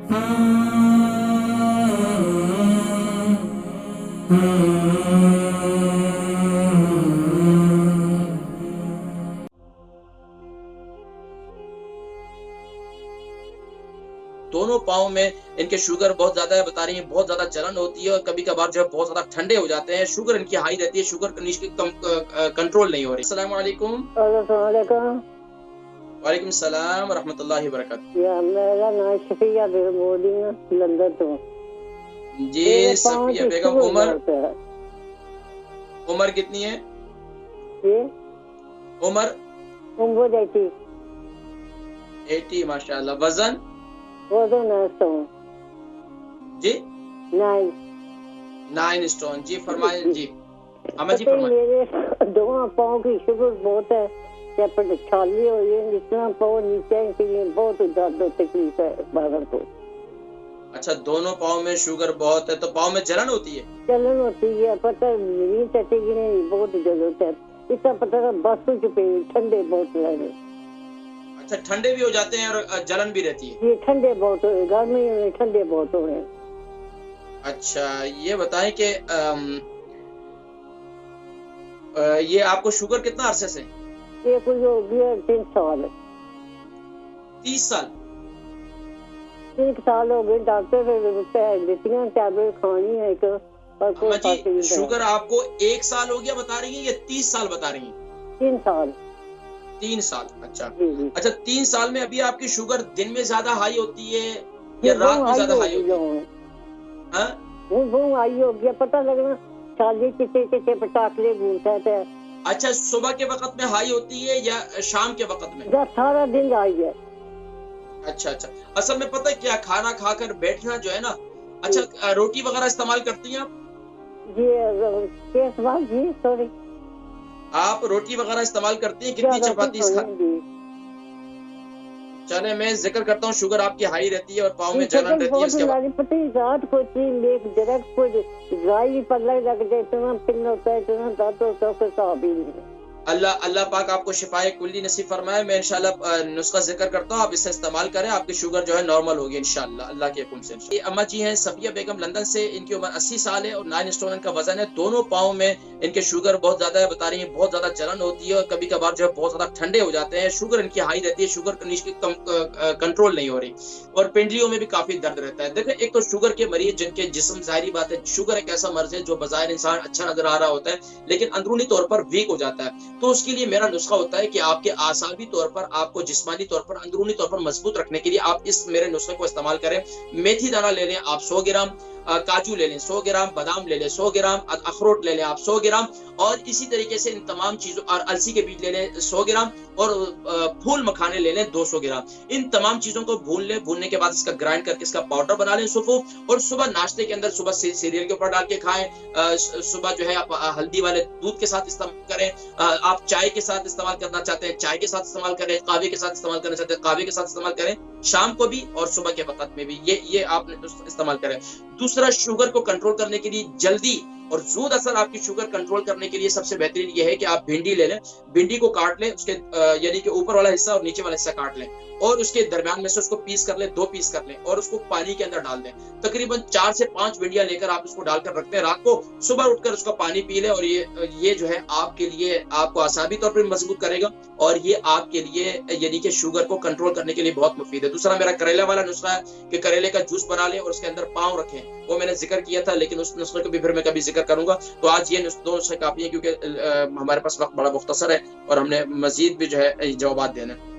दोनों पाँव में इनके शुगर बहुत ज़्यादा है, बता रही हैं बहुत ज़्यादा जलन होती है और कभी-कभार जो है बहुत ज़्यादा ठंडे हो जाते हैं। शुगर इनकी हाई रहती है, शुगर कंट्रोल नहीं हो रही। अस्सलाम वालेकुम। वालेकुम। वालेकुम सलाम रहमतुल्लाहि व बरकातहू। या मेरा नाम शफिया बेगम बोल रही हूँ लंदन तो। जी सफिया बेगम, उम्र कितनी है? ये उम्र 80 माशाअल्लाह। वजन? वजन जी 9 स्टोन। जी फरमाएं जी। अम्मा जी फरमाएं। मेरे दोनों पाँव की शुगर बहुत है, जब छाली हो ये जितना पाँव नीचे के लिए बहुत दर्द तकलीफ है बादल को। अच्छा, दोनों पाँव में शुगर बहुत है तो पाँव में जलन होती है? जलन होती है, पता नहीं चटेगी नहीं, बहुत जलन है। इसका पता है बस चुपे ठंडे बहुत लगे। अच्छा, ठंडे भी हो जाते हैं और जलन भी रहती है? ये ठंडे बहुत हो, गर्मी में ठंडे बहुत हो रहे। अच्छा, ये बताएं कि ये आपको शुगर कितना अरसे से? ये कुछ हो गया 3 साल। 30 साल? 3 साल हो गए। डॉक्टर टैबलेट खानी है एक। जी, शुगर आपको 1 साल हो गया बता रही है या 30 साल बता रही है? 3 साल। 3 साल। अच्छा जी। अच्छा, 3 साल में अभी आपकी शुगर दिन में ज्यादा हाई होती है या रात में ज्यादा हाई होती है? वो आई हो गया, पता लगना चाली किसे पटाखले घूमता था। अच्छा, सुबह के वक्त में हाई होती है या शाम के वक्त में? सारा दिन आई है। अच्छा अच्छा, असल में पता है क्या, खाना खाकर बैठना जो है ना। अच्छा, रोटी वगैरह इस्तेमाल करती हैं आप? जी सॉरी, आप रोटी वगैरह इस्तेमाल करती हैं? कितनी चपाती? चले मैं जिक्र करता हूँ, शुगर आपकी हाई रहती है और पाँव में जलन रहती है। इसके बाद पता ही रात को लग जाए, इतना पिन होता है, इतना दर्द होता है, हिसाब ही नहीं। अल्लाह पाक आपको शिफाए कुल्ली नसीब फरमाए। मैं इंशाल्लाह नुस्खा जिक्र करता हूँ, आप इसे इस्तेमाल करें, आपकी शुगर जो है नॉर्मल होगी इंशाल्लाह, अल्लाह के हुक्म से। ये अम्मा जी हैं सफिया बेगम लंदन से, इनकी उम्र 80 साल है और 9 स्टोन इनका वजन है। दोनों पाँव में इनके शुगर बहुत ज्यादा है, बता रही है बहुत ज्यादा जलन होती है और कभी कभार जो है बहुत ज्यादा ठंडे हो जाते हैं। शुगर इनकी हाई रहती है, शुगर कंट्रोल नहीं हो रही और पिंडलियों में भी काफी दर्द रहता है। देखो, एक तो शुगर के मरीज जिनके जिस्म, जाहिर बात है शुगर एक ऐसा मर्ज है जो बजाय इंसान अच्छा नजर आ रहा होता है लेकिन अंदरूनी तौर पर वीक हो जाता है। तो उसके लिए मेरा नुस्खा होता है कि आपके आसाबी तौर पर, आपको जिस्मानी तौर पर, अंदरूनी तौर पर मजबूत रखने के लिए आप इस मेरे नुस्खे को इस्तेमाल करें। मेथी दाना ले लें आप 100 ग्राम, काजू ले लें 100 ग्राम, बादाम ले लें 100 ग्राम, अखरोट ले लें आप 100 ग्राम और इसी तरीके से इन तमाम चीजों, और अलसी के बीज ले लें 100 ग्राम और फूल मखाने ले लें 200 ग्राम। इन तमाम चीजों को भून लें, भूनने के बाद इसका ग्राइंड करके इसका पाउडर बना लें सुबह, और सुबह नाश्ते के अंदर सुबह सीरियल के ऊपर डाल के खाएं। सुबह जो है आप हल्दी वाले दूध के साथ इस्तेमाल करें, आप चाय के साथ इस्तेमाल करना चाहते हैं चाय के साथ इस्तेमाल करें, कहवे के साथ इस्तेमाल करना चाहते हैं कहवे के साथ इस्तेमाल करें, शाम को भी और सुबह के वक्त में भी ये आप इस्तेमाल करें। दूसरा, शुगर को कंट्रोल करने के लिए जल्दी और जोर असर आपकी शुगर कंट्रोल करने के लिए सबसे बेहतरीन ये है कि आप भिंडी ले लें, भिंडी को काट लें, उसके यानी कि ऊपर वाला हिस्सा और नीचे वाला हिस्सा काट लें और उसके दरमियान में से उसको पीस कर लें, 2 पीस कर लें और उसको पानी के अंदर डाल दें। तकरीबन 4 से 5 भिंडियां लेकर आप उसको डालकर रखते हैं, रात को सुबह उठकर उसका पानी पी लें और ये जो है आपके लिए, आपको आसाबी तौर पर मजबूत करेगा और ये आपके लिए यानी कि शुगर को कंट्रोल करने के लिए बहुत मुफीद है। दूसरा मेरा करेला वाला नुस्खा है कि करेले का जूस बना लें और उसके अंदर पाँव रखें, वो मैंने जिक्र किया था लेकिन उस नुस्खे को भी फिर मैं कभी जिक्र करूंगा। तो आज ये 2 नुस्खे काफी है क्योंकि हमारे पास वक्त बड़ा मुख्तसर है और हमने मजीद भी जो है जवाब देना है।